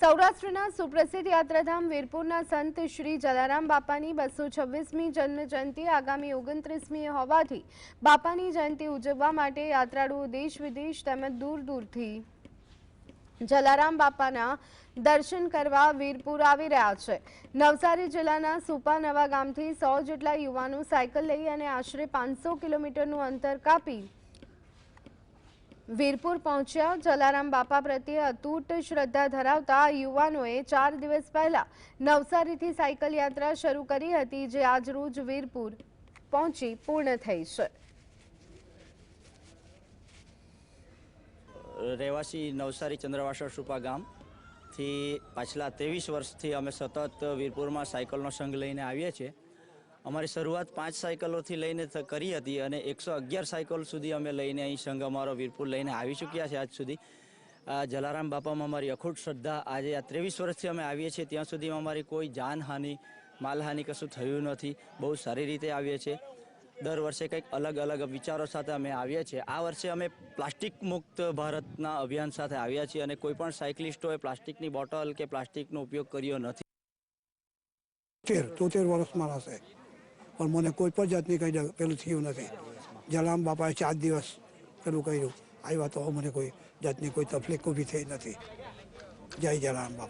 સૌરાષ્ટ્રના સુપ્રસિદ્ધ યાત્રાધામ વીરપુરના સંત શ્રી જલારામ બાપાની 226મી જન્મ જયંતિ આગામી 29મીએ હોવાથી બાપાની જયંતિ ઉજવવા માટે યાત્રાળુઓ દેશ વિદેશ તેમજ દૂર દૂરથી જલારામ બાપાના દર્શન કરવા વીરપુર આવી રહ્યા છે। નવસારી જિલ્લાના સુપા નવા ગામથી 100 જેટલા યુવાનો સાયકલ લઈ અને આશરે 500 કિલોમીટરનું અંતર કાપી વીરપુર પહોંચ્યા। જલારામ બાપા પ્રત્યે અતૂટ શ્રદ્ધા ધરાવતા યુવાનોએ 4 દિવસ પહેલા નવસારીથી સાયકલ યાત્રા શરૂ કરી હતી, જે આજરોજ વીરપુર પહોંચી પૂર્ણ થઈ છે। રહેવાસી નવસારી ચંદ્રવાસા સુપા ગામથી પાછલા 23 વર્ષથી અમે સતત વીરપુરમાં સાયકલનો સંઘ લઈને આવીએ છીએ। અમારી શરૂઆત 5 સાયકલોથી લઈને કરી હતી અને 111 સાયકલ સુધી અમે લઈને અહીં સંઘ અમારો વીરપુર લઈને આવી ચૂક્યા છે। આજ સુધી જલારામ બાપામાં અમારી અખૂટ શ્રદ્ધા। આજે આ 23 વર્ષથી અમે આવીએ છીએ ત્યાં સુધીમાં અમારી કોઈ જાનહાનિ માલહાનિ કશું થયું નથી। બહુ સારી રીતે આવીએ છીએ। દર વર્ષે કંઈક અલગ અલગ વિચારો સાથે અમે આવીએ છીએ। આ વર્ષે અમે પ્લાસ્ટિક મુક્ત ભારતના અભિયાન સાથે આવ્યા છીએ અને કોઈ પણ સાયકલિસ્ટોએ પ્લાસ્ટિકની બોટલ કે પ્લાસ્ટિકનો ઉપયોગ કર્યો નથી। 73 વર્ષમાં હશે પણ મને કોઈ પણ જાતની કંઈ પેલું થયું નથી। જલારામ બાપાએ 4 દિવસ પેલું કર્યું, આવ્યા તો મને કોઈ જાતની કોઈ તકલીફ ઊભી થઈ નથી। જય જલારામ બાપા।